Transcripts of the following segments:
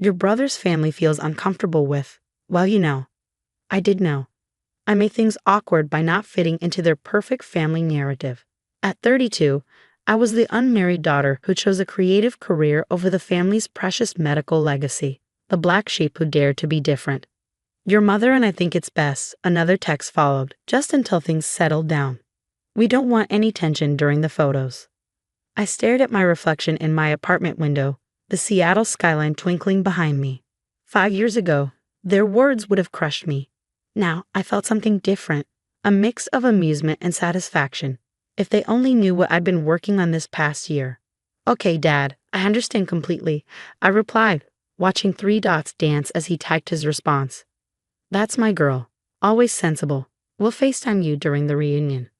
Your brother's family feels uncomfortable with, well, you know. I did know. I made things awkward by not fitting into their perfect family narrative. At 32, I was the unmarried daughter who chose a creative career over the family's precious medical legacy, the black sheep who dared to be different. Your mother and I think it's best, another text followed, just until things settled down. We don't want any tension during the photos. I stared at my reflection in my apartment window, the Seattle skyline twinkling behind me. 5 years ago, their words would have crushed me. Now, I felt something different, a mix of amusement and satisfaction. If they only knew what I'd been working on this past year. Okay, Dad, I understand completely, I replied, watching 3 dots dance as he typed his response. That's my girl, always sensible. We'll FaceTime you during the reunion.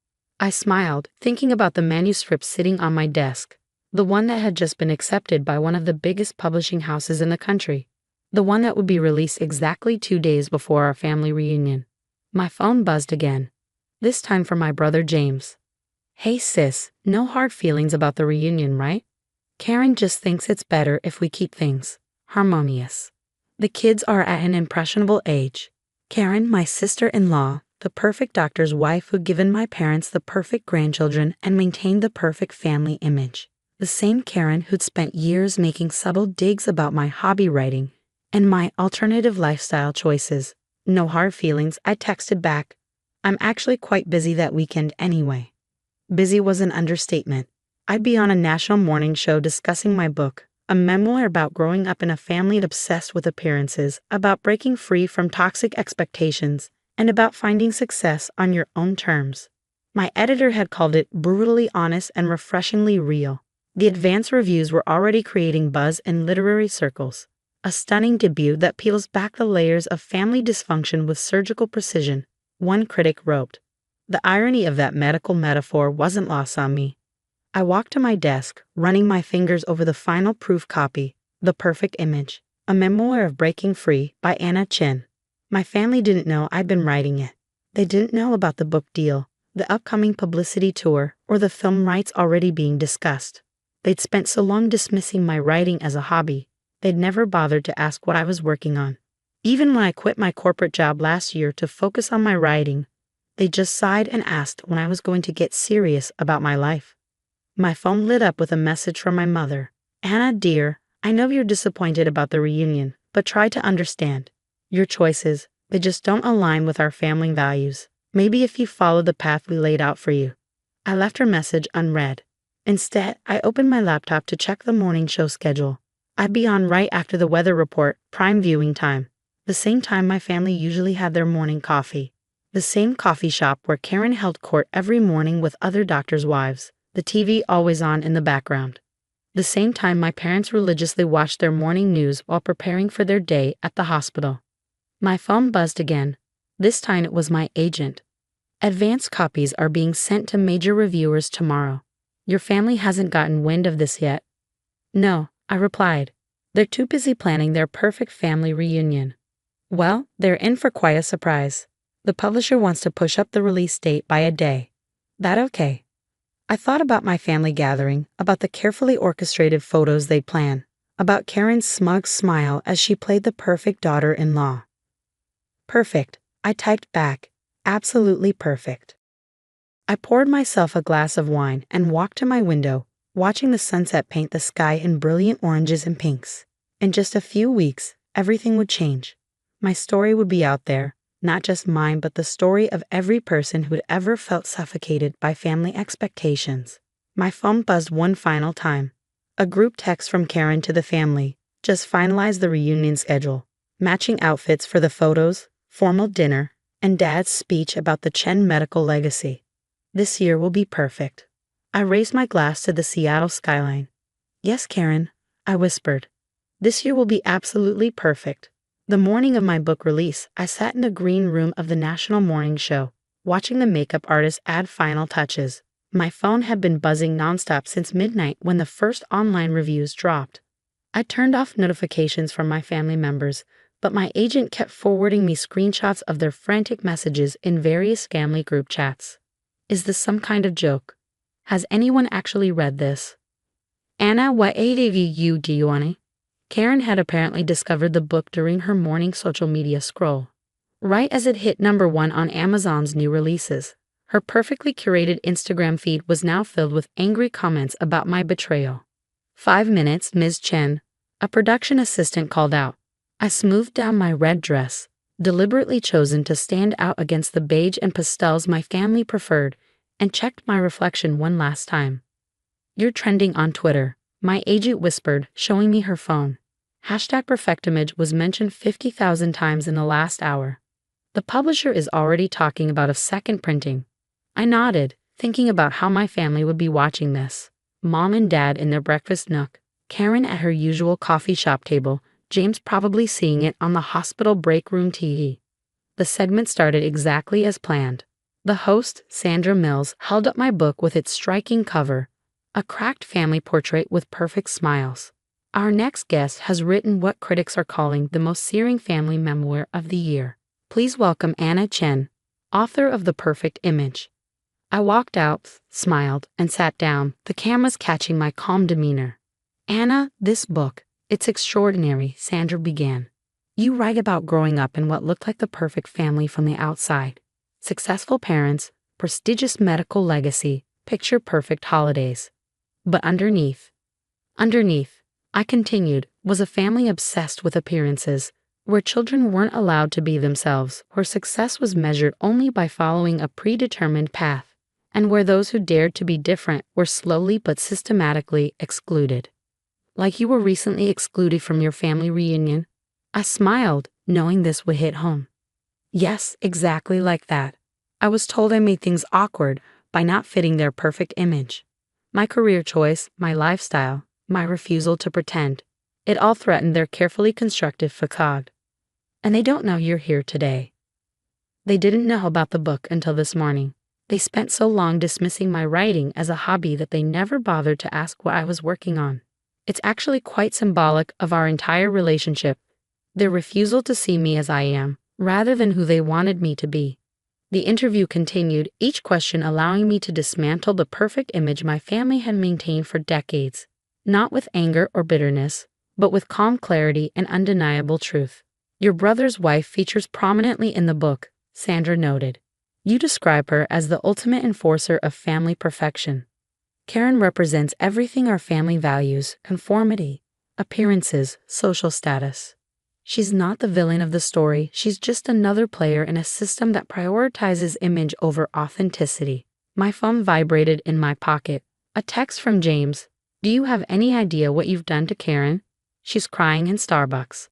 I smiled, thinking about the manuscript sitting on my desk, the one that had just been accepted by one of the biggest publishing houses in the country, the one that would be released exactly 2 days before our family reunion. My phone buzzed again, this time from my brother James. Hey sis, no hard feelings about the reunion, right? Karen just thinks it's better if we keep things harmonious. The kids are at an impressionable age. Karen, my sister-in-law, the perfect doctor's wife who'd given my parents the perfect grandchildren and maintained the perfect family image. The same Karen who'd spent years making subtle digs about my hobby writing and my alternative lifestyle choices. No hard feelings, I texted back. I'm actually quite busy that weekend anyway. Busy was an understatement. I'd be on a national morning show discussing my book, a memoir about growing up in a family obsessed with appearances, about breaking free from toxic expectations, and about finding success on your own terms. My editor had called it brutally honest and refreshingly real. The advance reviews were already creating buzz in literary circles. A stunning debut that peels back the layers of family dysfunction with surgical precision, one critic wrote. The irony of that medical metaphor wasn't lost on me. I walked to my desk, running my fingers over the final proof copy, The Perfect Image, a memoir of breaking free by Anna Chin. My family didn't know I'd been writing it. They didn't know about the book deal, the upcoming publicity tour, or the film rights already being discussed. They'd spent so long dismissing my writing as a hobby, they'd never bothered to ask what I was working on. Even when I quit my corporate job last year to focus on my writing, they just sighed and asked when I was going to get serious about my life. My phone lit up with a message from my mother. Anna, dear, I know you're disappointed about the reunion, but try to understand. Your choices, they just don't align with our family values. Maybe if you follow the path we laid out for you. I left her message unread. Instead, I opened my laptop to check the morning show schedule. I'd be on right after the weather report, prime viewing time, the same time my family usually had their morning coffee. The same coffee shop where Karen held court every morning with other doctors' wives, the TV always on in the background. The same time my parents religiously watched their morning news while preparing for their day at the hospital. My phone buzzed again. This time it was my agent. Advance copies are being sent to major reviewers tomorrow. Your family hasn't gotten wind of this yet. No, I replied. They're too busy planning their perfect family reunion. Well, they're in for quite a surprise. The publisher wants to push up the release date by a day. That okay? I thought about my family gathering, about the carefully orchestrated photos they plan, about Karen's smug smile as she played the perfect daughter-in-law. Perfect, I typed back. Absolutely perfect. I poured myself a glass of wine and walked to my window, watching the sunset paint the sky in brilliant oranges and pinks. In just a few weeks, everything would change. My story would be out there. Not just mine, but the story of every person who'd ever felt suffocated by family expectations. My phone buzzed one final time. A group text from Karen to the family. Just finalized the reunion schedule. Matching outfits for the photos, formal dinner, and Dad's speech about the Chen medical legacy. This year will be perfect. I raised my glass to the Seattle skyline. Yes, Karen, I whispered. This year will be absolutely perfect. The morning of my book release, I sat in the green room of the National Morning Show, watching the makeup artist add final touches. My phone had been buzzing nonstop since midnight when the first online reviews dropped. I turned off notifications from my family members, but my agent kept forwarding me screenshots of their frantic messages in various family group chats. Is this some kind of joke? Has anyone actually read this? Anna, what age do you want? Karen had apparently discovered the book during her morning social media scroll. Right as it hit #1 on Amazon's new releases, her perfectly curated Instagram feed was now filled with angry comments about my betrayal. 5 minutes, Ms. Chen, a production assistant called out. I smoothed down my red dress, deliberately chosen to stand out against the beige and pastels my family preferred, and checked my reflection one last time. You're trending on Twitter, my agent whispered, showing me her phone. #perfectimage was mentioned 50,000 times in the last hour. The publisher is already talking about a second printing. I nodded, thinking about how my family would be watching this. Mom and Dad in their breakfast nook, Karen at her usual coffee shop table, James probably seeing it on the hospital break room TV. The segment started exactly as planned. The host, Sandra Mills, held up my book with its striking cover, a cracked family portrait with perfect smiles. Our next guest has written what critics are calling the most searing family memoir of the year. Please welcome Anna Chen, author of The Perfect Image. I walked out, smiled, and sat down, the cameras catching my calm demeanor. Anna, this book, it's extraordinary, Sandra began. You write about growing up in what looked like the perfect family from the outside. Successful parents, prestigious medical legacy, picture-perfect holidays. But underneath, I continued, was a family obsessed with appearances, where children weren't allowed to be themselves, where success was measured only by following a predetermined path, and where those who dared to be different were slowly but systematically excluded. Like you were recently excluded from your family reunion? I smiled, knowing this would hit home. Yes, exactly like that. I was told I made things awkward by not fitting their perfect image. My career choice, my lifestyle, my refusal to pretend. It all threatened their carefully constructed facade. And they don't know you're here today. They didn't know about the book until this morning. They spent so long dismissing my writing as a hobby that they never bothered to ask what I was working on. It's actually quite symbolic of our entire relationship, their refusal to see me as I am, rather than who they wanted me to be. The interview continued, each question allowing me to dismantle the perfect image my family had maintained for decades, not with anger or bitterness, but with calm clarity and undeniable truth. Your brother's wife features prominently in the book, Sandra noted. You describe her as the ultimate enforcer of family perfection. Karen represents everything our family values: conformity, appearances, social status. She's not the villain of the story, she's just another player in a system that prioritizes image over authenticity. My phone vibrated in my pocket. A text from James. Do you have any idea what you've done to Karen? She's crying in Starbucks.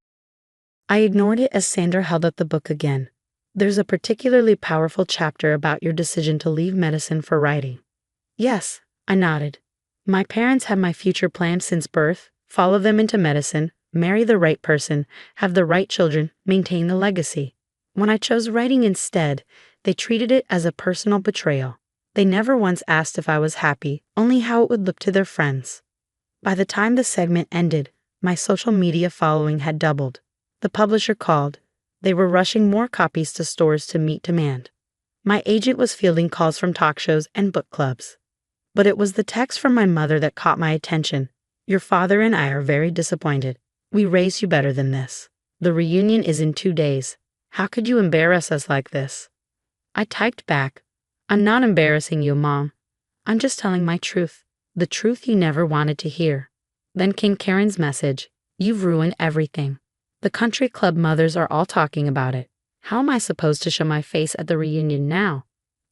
I ignored it as Sandra held up the book again. There's a particularly powerful chapter about your decision to leave medicine for writing. Yes, I nodded. My parents had my future planned since birth: follow them into medicine, marry the right person, have the right children, maintain the legacy. When I chose writing instead, they treated it as a personal betrayal. They never once asked if I was happy, only how it would look to their friends. By the time the segment ended, my social media following had doubled. The publisher called. They were rushing more copies to stores to meet demand. My agent was fielding calls from talk shows and book clubs. But it was the text from my mother that caught my attention. Your father and I are very disappointed. We raised you better than this. The reunion is in 2 days. How could you embarrass us like this? I typed back. I'm not embarrassing you, Mom. I'm just telling my truth. The truth you never wanted to hear. Then came Karen's message. You've ruined everything. The country club mothers are all talking about it. How am I supposed to show my face at the reunion now?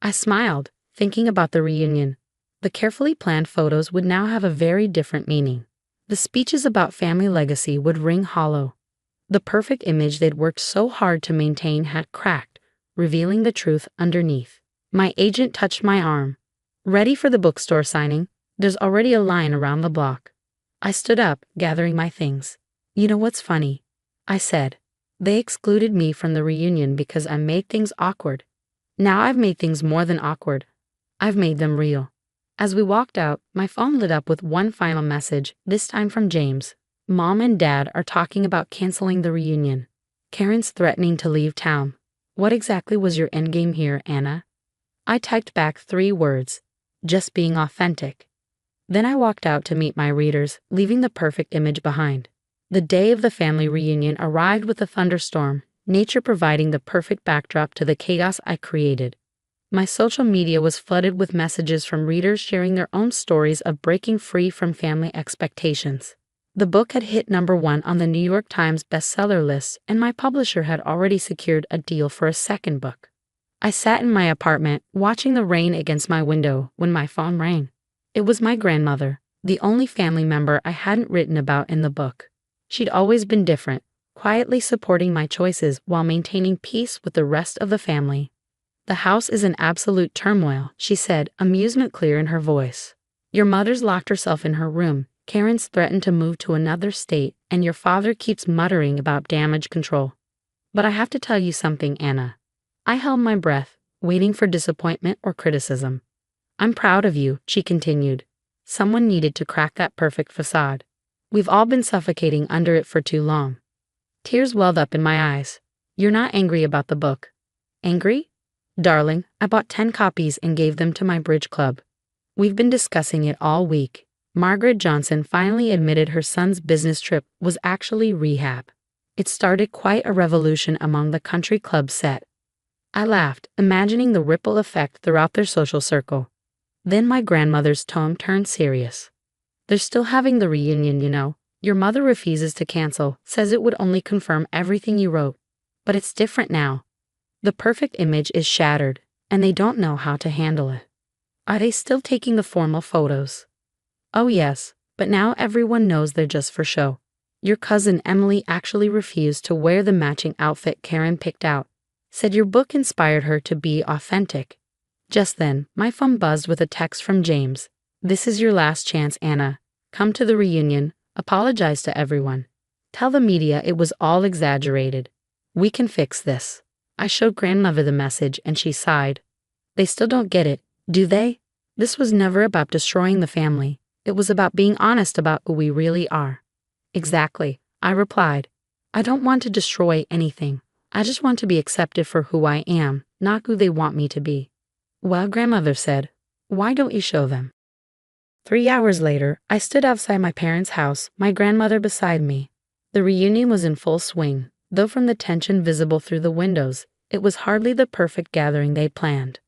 I smiled, thinking about the reunion. The carefully planned photos would now have a very different meaning. The speeches about family legacy would ring hollow. The perfect image they'd worked so hard to maintain had cracked, revealing the truth underneath. My agent touched my arm. Ready for the bookstore signing? There's already a line around the block. I stood up, gathering my things. You know what's funny? I said. They excluded me from the reunion because I made things awkward. Now I've made things more than awkward. I've made them real. As we walked out, my phone lit up with one final message, this time from James. Mom and Dad are talking about canceling the reunion. Karen's threatening to leave town. What exactly was your endgame here, Anna? I typed back 3 words. Just being authentic. Then I walked out to meet my readers, leaving the perfect image behind. The day of the family reunion arrived with a thunderstorm, nature providing the perfect backdrop to the chaos I created. My social media was flooded with messages from readers sharing their own stories of breaking free from family expectations. The book had hit #1 on the New York Times bestseller list, and my publisher had already secured a deal for a second book. I sat in my apartment, watching the rain against my window, when my phone rang. It was my grandmother, the only family member I hadn't written about in the book. She'd always been different, quietly supporting my choices while maintaining peace with the rest of the family. "The house is in absolute turmoil," she said, amusement clear in her voice. "Your mother's locked herself in her room, Karen's threatened to move to another state, and your father keeps muttering about damage control. But I have to tell you something, Anna." I held my breath, waiting for disappointment or criticism. "I'm proud of you," she continued. "Someone needed to crack that perfect facade. We've all been suffocating under it for too long." Tears welled up in my eyes. "You're not angry about the book?" "Angry? Darling, I bought 10 copies and gave them to my bridge club. We've been discussing it all week." Margaret Johnson finally admitted her son's business trip was actually rehab. It started quite a revolution among the country club set. I laughed, imagining the ripple effect throughout their social circle. Then my grandmother's tone turned serious. "They're still having the reunion, you know. Your mother refuses to cancel, says it would only confirm everything you wrote. But it's different now. The perfect image is shattered, and they don't know how to handle it." "Are they still taking the formal photos?" "Oh yes, but now everyone knows they're just for show. Your cousin Emily actually refused to wear the matching outfit Karen picked out. Said your book inspired her to be authentic." Just then, my phone buzzed with a text from James. "This is your last chance, Anna. Come to the reunion, apologize to everyone. Tell the media it was all exaggerated. We can fix this." I showed grandmother the message and she sighed. "They still don't get it, do they? This was never about destroying the family. It was about being honest about who we really are." "Exactly," I replied. "I don't want to destroy anything. I just want to be accepted for who I am, not who they want me to be." "Well," grandmother said, "why don't you show them?" 3 hours later, I stood outside my parents' house, my grandmother beside me. The reunion was in full swing, though from the tension visible through the windows, it was hardly the perfect gathering they'd planned.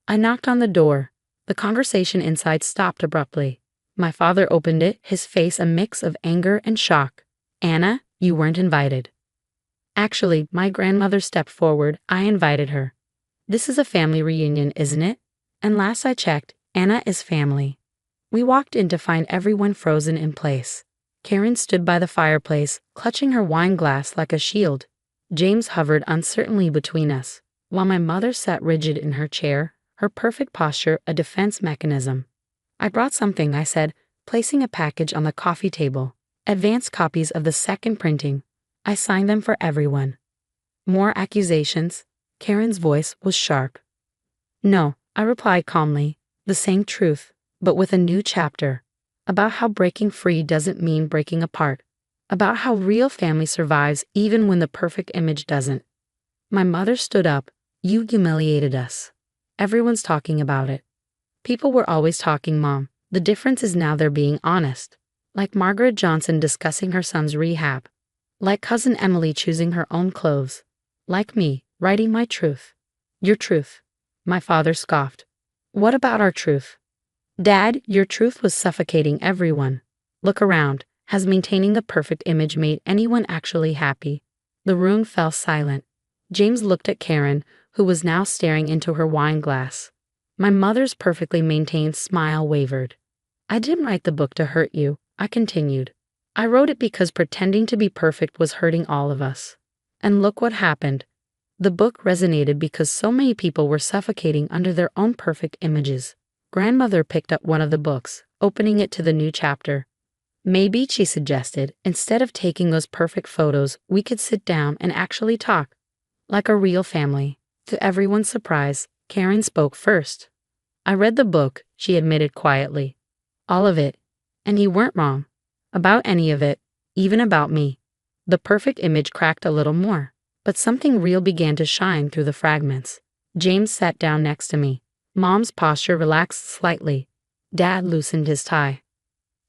I knocked on the door. The conversation inside stopped abruptly. My father opened it, his face a mix of anger and shock. "Anna, you weren't invited." "Actually," my grandmother stepped forward, "I invited her. This is a family reunion, isn't it? And last I checked, Anna is family." We walked in to find everyone frozen in place. Karen stood by the fireplace, clutching her wine glass like a shield. James hovered uncertainly between us, while my mother sat rigid in her chair, her perfect posture a defense mechanism. "I brought something," I said, placing a package on the coffee table. "Advanced copies of the second printing. I signed them for everyone." "More accusations?" Karen's voice was sharp. "No," I replied calmly, "the same truth, but with a new chapter. About how breaking free doesn't mean breaking apart. About how real family survives even when the perfect image doesn't." My mother stood up. "You humiliated us. Everyone's talking about it." "People were always talking, Mom. The difference is now they're being honest. Like Margaret Johnson discussing her son's rehab. Like cousin Emily choosing her own clothes. Like me, writing my truth." "Your truth?" My father scoffed. "What about our truth?" "Dad, your truth was suffocating everyone. Look around. Has maintaining the perfect image made anyone actually happy?" The room fell silent. James looked at Karen, who was now staring into her wine glass. My mother's perfectly maintained smile wavered. "I didn't write the book to hurt you," I continued. "I wrote it because pretending to be perfect was hurting all of us. And look what happened. The book resonated because so many people were suffocating under their own perfect images." Grandmother picked up one of the books, opening it to the new chapter. "Maybe," she suggested, "instead of taking those perfect photos, we could sit down and actually talk. Like a real family." To everyone's surprise, Karen spoke first. "I read the book," she admitted quietly. "All of it. And you weren't wrong. About any of it, even about me." The perfect image cracked a little more, but something real began to shine through the fragments. James sat down next to me. Mom's posture relaxed slightly. Dad loosened his tie.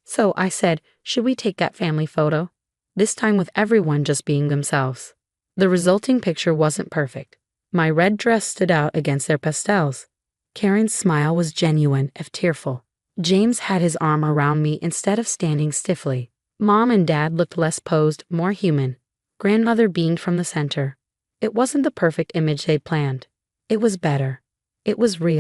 "So," I said, "should we take that family photo?" this time with everyone just being themselves. The resulting picture wasn't perfect. My red dress stood out against their pastels. Karen's smile was genuine, if tearful. James had his arm around me instead of standing stiffly. Mom and Dad looked less posed, more human. Grandmother beamed from the center. It wasn't the perfect image they'd planned. It was better. It was real.